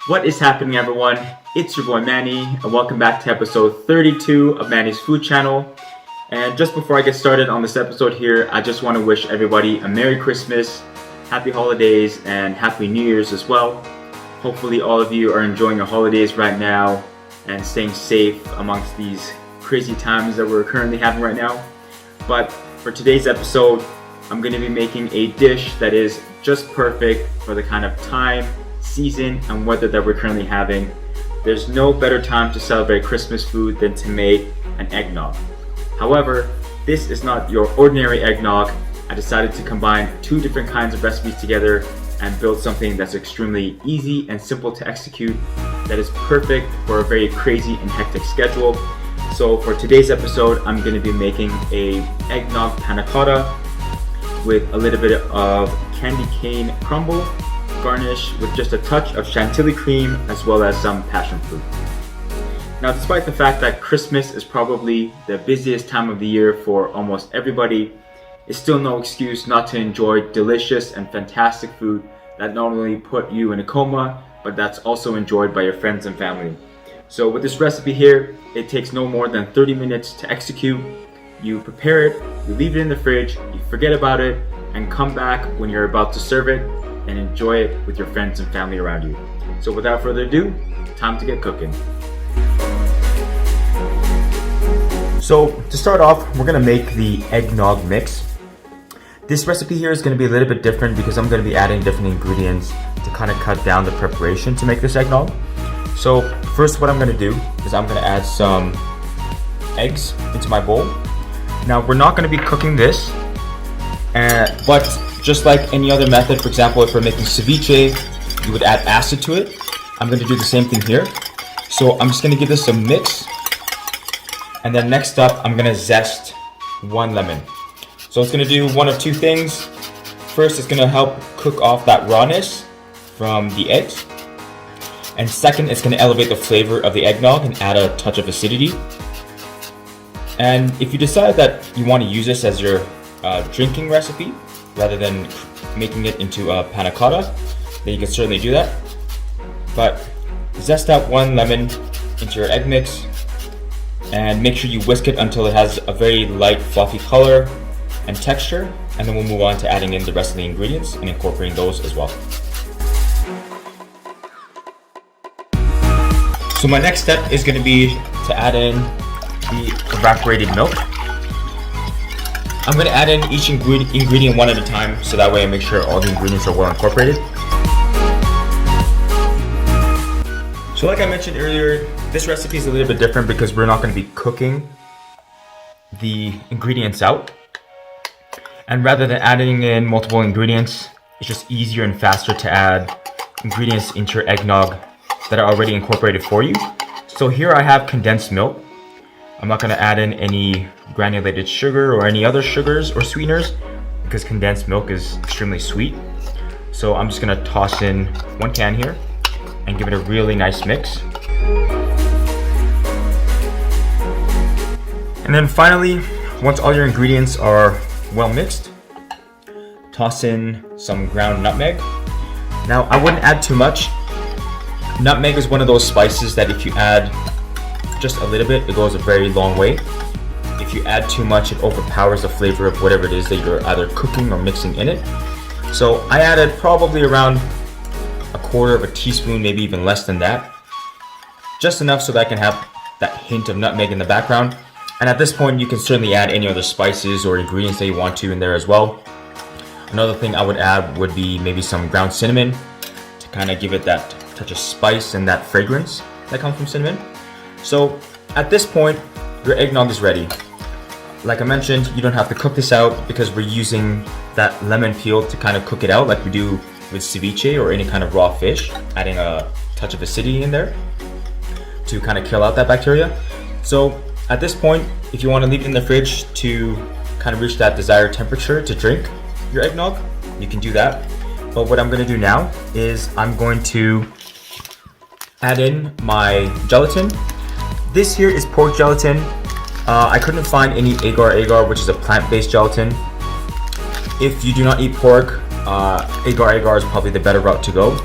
What is happening, everyone? It's your boy Manny, and welcome back to episode 32 of Manny's Food Channel. And just before I get started on this episode here, I just want to wish everybody a Merry Christmas, Happy Holidays, and Happy New Year's as well. Hopefully all of you are enjoying your holidays right now and staying safe amongst these crazy times that we're currently having right now. But for today's episode, I'm going to be making a dish that is just perfect for the kind of time, season, and weather that we're currently having. There's no better time to celebrate Christmas food than to make an eggnog. However, this is not your ordinary eggnog. I decided to combine two different kinds of recipes together and build something that's extremely easy and simple to execute that is perfect for a very crazy and hectic schedule. So for today's episode, I'm going to be making a Eggnog Panna Cotta with a little bit of candy cane crumble, garnished with just a touch of chantilly cream as well as some passion fruit. Now, despite the fact that Christmas is probably the busiest time of the year for almost everybody, it's still no excuse not to enjoy delicious and fantastic food that not only put you in a coma, but that's also enjoyed by your friends and family. So with this recipe here, it takes no more than 30 minutes to execute. You prepare it, you leave it in the fridge, you forget about it, and come back when you're about to serve it and enjoy it with your friends and family around you. So without further ado, time to get cooking. So to start off, we're gonna make the eggnog mix. This recipe here is gonna be a little bit different because I'm gonna be adding different ingredients to kind of cut down the preparation to make this eggnog. So first what I'm gonna do is I'm gonna add some eggs into my bowl. Now we're not gonna be cooking this, but just like any other method, for example, if we're making ceviche, you would add acid to it. I'm going to do the same thing here. So I'm just going to give this a mix. And then next up, I'm going to zest one lemon. So it's going to do one of two things. First, it's going to help cook off that rawness from the eggs. And second, it's going to elevate the flavor of the eggnog and add a touch of acidity. And if you decide that you want to use this as your drinking recipe, rather than making it into a panna cotta, then you can certainly do that. But zest out one lemon into your egg mix and make sure you whisk it until it has a very light fluffy color and texture, and then we'll move on to adding in the rest of the ingredients and incorporating those as well. So my next step is going to be to add in the evaporated milk. I'm going to add in each ingredient one at a time, so that way I make sure all the ingredients are well incorporated. So like I mentioned earlier, this recipe is a little bit different because we're not going to be cooking the ingredients out. And rather than adding in multiple ingredients, it's just easier and faster to add ingredients into your eggnog that are already incorporated for you. So here I have condensed milk. I'm not going to add in any granulated sugar or any other sugars or sweeteners because condensed milk is extremely sweet. So I'm just going to toss in one can here and give it a really nice mix. And then finally, once all your ingredients are well mixed, toss in some ground nutmeg. Now I wouldn't add too much. Nutmeg is one of those spices that if you add just a little bit, it goes a very long way. If you add too much, it overpowers the flavor of whatever it is that you're either cooking or mixing in it. So I added probably around a quarter of a teaspoon, maybe even less than that. Just enough so that I can have that hint of nutmeg in the background. And at this point, you can certainly add any other spices or ingredients that you want to in there as well. Another thing I would add would be maybe some ground cinnamon to kind of give it that touch of spice and that fragrance that comes from cinnamon. So at this point, your eggnog is ready. Like I mentioned, you don't have to cook this out because we're using that lemon peel to kind of cook it out like we do with ceviche or any kind of raw fish, adding a touch of acidity in there to kind of kill out that bacteria. So at this point, if you want to leave it in the fridge to kind of reach that desired temperature to drink your eggnog, you can do that. But what I'm going to do now is I'm going to add in my gelatin. This here is pork gelatin. I couldn't find any agar-agar, which is a plant-based gelatin. If you do not eat pork, agar-agar is probably the better route to go.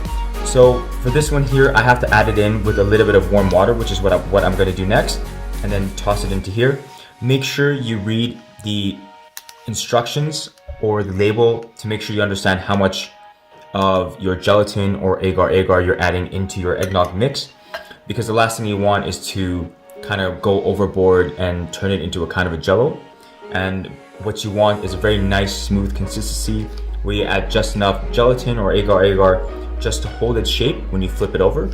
So for this one here, I have to add it in with a little bit of warm water, which is what I'm going to do next, and then toss it into here. Make sure you read the instructions or the label to make sure you understand how much of your gelatin or agar you're adding into your eggnog mix, because the last thing you want is to kind of go overboard and turn it into a kind of a jello. And what you want is a very nice smooth consistency where you add just enough gelatin or agar just to hold its shape when you flip it over.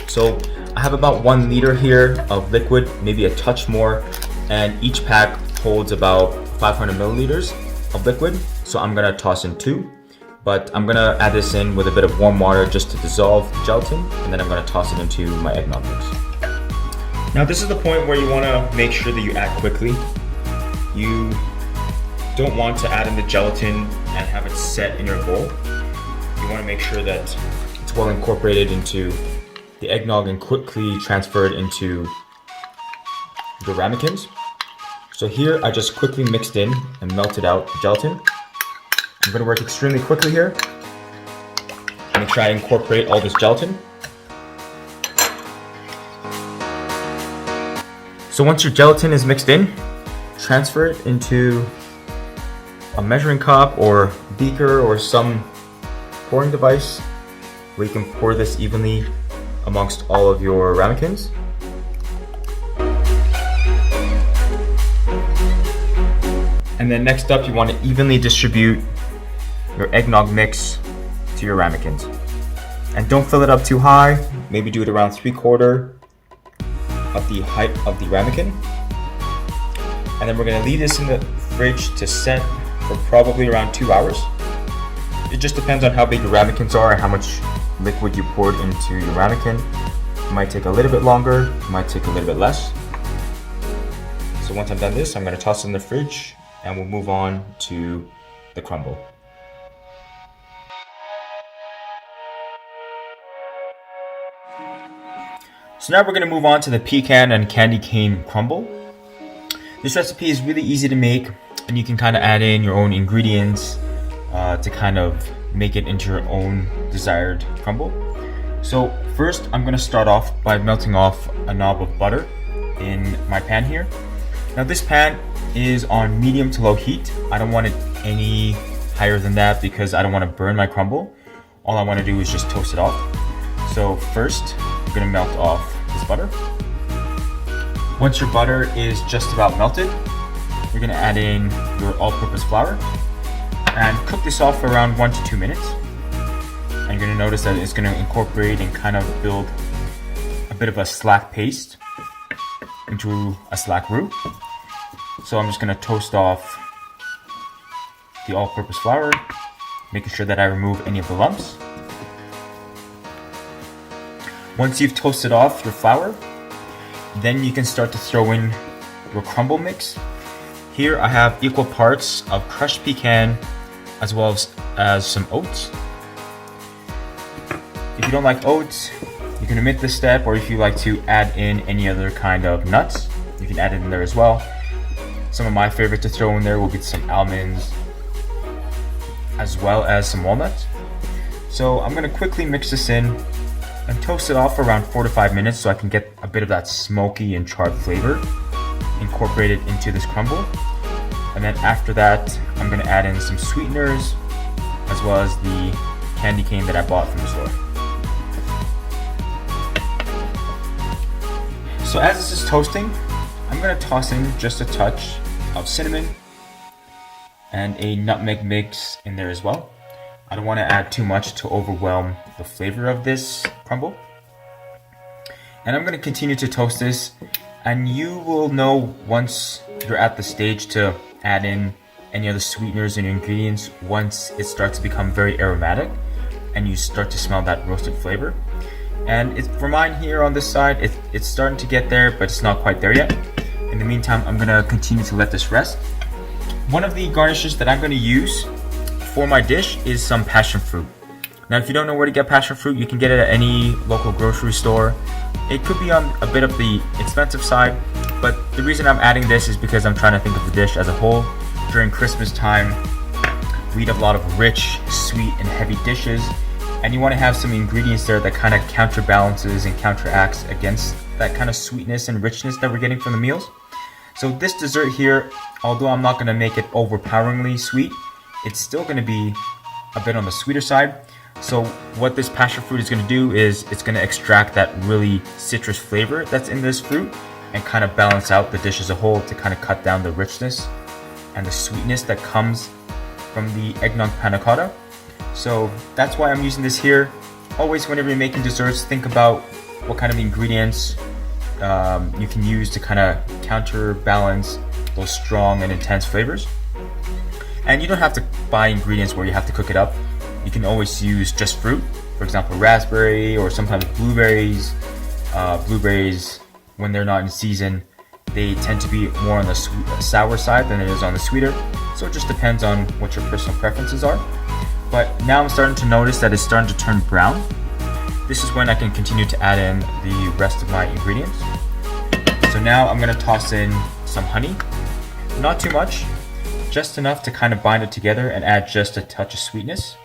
So I have about 1 liter here of liquid, maybe a touch more, and each pack holds about 500 milliliters of liquid. So I'm gonna toss in 2, but I'm gonna add this in with a bit of warm water just to dissolve the gelatin, and then I'm gonna toss it into my eggnog mix. Now this is the point where you wanna make sure that you add quickly. You don't want to add in the gelatin and have it set in your bowl. You want to make sure that it's well incorporated into the eggnog and quickly transferred into the ramekins. So here I just quickly mixed in and melted out the gelatin. I'm going to work extremely quickly here. Make sure I incorporate all this gelatin. So once your gelatin is mixed in, transfer it into a measuring cup or beaker or some pouring device where you can pour this evenly amongst all of your ramekins. And then next up, you want to evenly distribute your eggnog mix to your ramekins. And don't fill it up too high, maybe do it around 3/4 of the height of the ramekin. And then we're going to leave this in the fridge to set for probably around 2 hours. It just depends on how big your ramekins are and how much liquid you poured into your ramekin. It might take a little bit longer, it might take a little bit less. So once I've done this, I'm going to toss it in the fridge and we'll move on to the crumble. So now we're going to move on to the pecan and candy cane crumble. This recipe is really easy to make, and you can kind of add in your own ingredients to kind of make it into your own desired crumble. So first I'm going to start off by melting off a knob of butter in my pan here. Now this pan is on medium to low heat. I don't want it any higher than that because I don't want to burn my crumble. All I want to do is just toast it off. So first I'm going to melt off this butter. Once your butter is just about melted, you're going to add in your all-purpose flour and cook this off for around 1 to 2 minutes. And you're going to notice that it's going to incorporate and kind of build a bit of a slack paste into a slack roux. So I'm just going to toast off the all-purpose flour, making sure that I remove any of the lumps. Once you've toasted off your flour, then you can start to throw in your crumble mix. Here I have equal parts of crushed pecan as well as some oats. If you don't like oats, you can omit this step, or if you like to add in any other kind of nuts, you can add it in there as well. Some of my favorite to throw in there will be some almonds as well as some walnuts. So I'm going to quickly mix this in and toast it off for around 4 to 5 minutes so I can get a bit of that smoky and charred flavor incorporated into this crumble. And then after that, I'm going to add in some sweeteners as well as the candy cane that I bought from the store. So as this is toasting, I'm going to toss in just a touch of cinnamon and a nutmeg mix in there as well. I don't want to add too much to overwhelm the flavor of this crumble. And I'm going to continue to toast this, and you will know once you're at the stage to add in any other sweeteners and ingredients once it starts to become very aromatic and you start to smell that roasted flavor. And for mine here on this side, it's starting to get there, but it's not quite there yet. In the meantime, I'm going to continue to let this rest. One of the garnishes that I'm going to use for my dish is some passion fruit. Now, if you don't know where to get passion fruit, you can get it at any local grocery store. It could be on a bit of the expensive side, but the reason I'm adding this is because I'm trying to think of the dish as a whole. During Christmas time, we eat a lot of rich, sweet, and heavy dishes, And you want to have some ingredients there that kind of counterbalances and counteracts against that kind of sweetness and richness that we're getting from the meals. So this dessert here, although I'm not going to make it overpoweringly sweet, it's still going to be a bit on the sweeter side. So what this passion fruit is going to do is it's going to extract that really citrus flavor that's in this fruit and kind of balance out the dish as a whole to kind of cut down the richness and the sweetness that comes from the eggnog panna cotta. So that's why I'm using this here. Always whenever you're making desserts, think about what kind of ingredients you can use to kind of counterbalance those strong and intense flavors. And you don't have to buy ingredients where you have to cook it up. You can always use just fruit, for example raspberry or sometimes blueberries. Blueberries, when they're not in season, they tend to be more on the sour side than it is on the sweeter. So it just depends on what your personal preferences are. But now I'm starting to notice that it's starting to turn brown. This is when I can continue to add in the rest of my ingredients. So now I'm going to toss in some honey. Not too much, just enough to kind of bind it together and add just a touch of sweetness.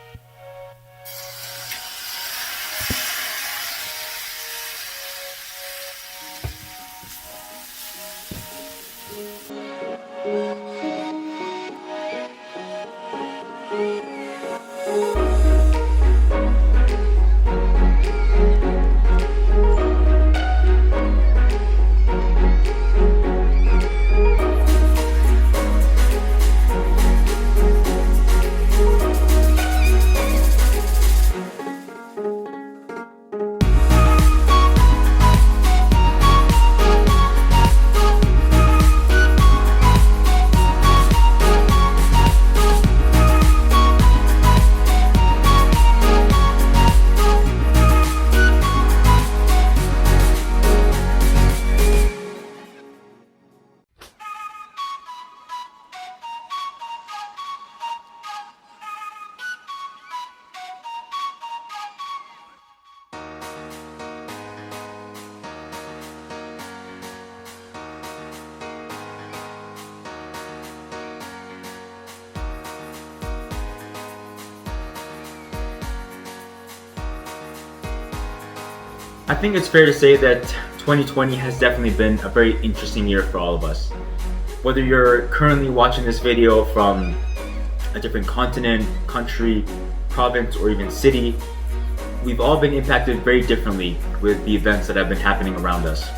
I think it's fair to say that 2020 has definitely been a very interesting year for all of us. Whether you're currently watching this video from a different continent, country, province, or even city, we've all been impacted very differently with the events that have been happening around us.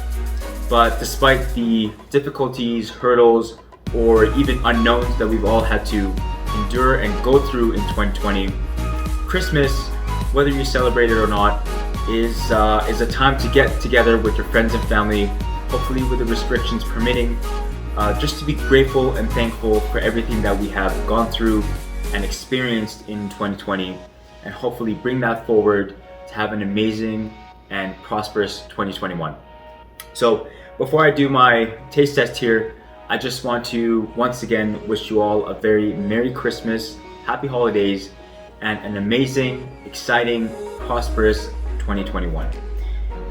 But despite the difficulties, hurdles, or even unknowns that we've all had to endure and go through in 2020, Christmas, whether you celebrate it or not, is a time to get together with your friends and family, hopefully with the restrictions permitting, just to be grateful and thankful for everything that we have gone through and experienced in 2020, and hopefully bring that forward to have an amazing and prosperous 2021. So before I do my taste test here, I just want to once again wish you all a very Merry Christmas, Happy Holidays, and an amazing, exciting, prosperous 2021.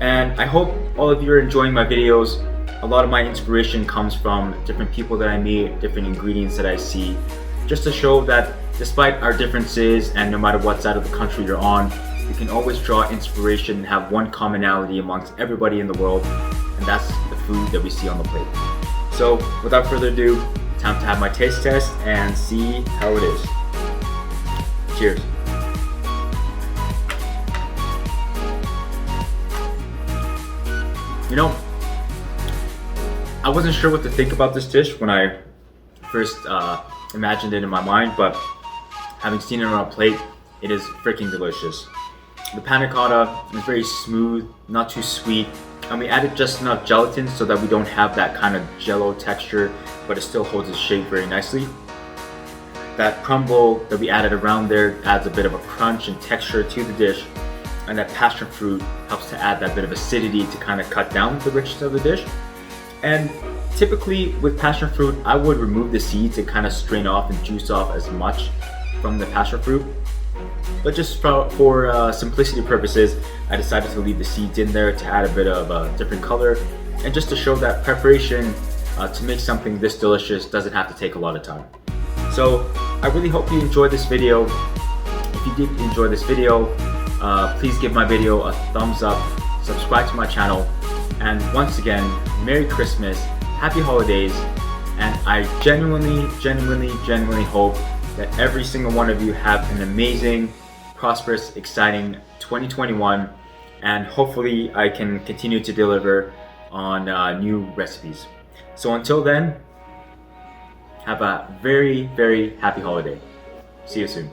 And I hope all of you are enjoying my videos. A lot of my inspiration comes from different people that I meet, different ingredients that I see, just to show that despite our differences and no matter what side of the country you're on, you can always draw inspiration and have one commonality amongst everybody in the world, and that's the food that we see on the plate. So without further ado, time to have my taste test and see how it is. Cheers. You know, I wasn't sure what to think about this dish when I first imagined it in my mind, but having seen it on a plate, it is freaking delicious. The panna cotta is very smooth, not too sweet, and we added just enough gelatin so that we don't have that kind of jello texture, but it still holds its shape very nicely. That crumble that we added around there adds a bit of a crunch and texture to the dish, and that passion fruit helps to add that bit of acidity to kind of cut down the richness of the dish. And typically with passion fruit, I would remove the seeds to kind of strain off and juice off as much from the passion fruit. But just for simplicity purposes, I decided to leave the seeds in there to add a bit of a different color, and just to show that preparation to make something this delicious doesn't have to take a lot of time. So I really hope you enjoyed this video. If you did enjoy this video, please give my video a thumbs up, subscribe to my channel, and once again, Merry Christmas, Happy Holidays, and I genuinely hope that every single one of you have an amazing, prosperous, exciting 2021, and hopefully I can continue to deliver on new recipes. So until then, have a very happy holiday. See you soon.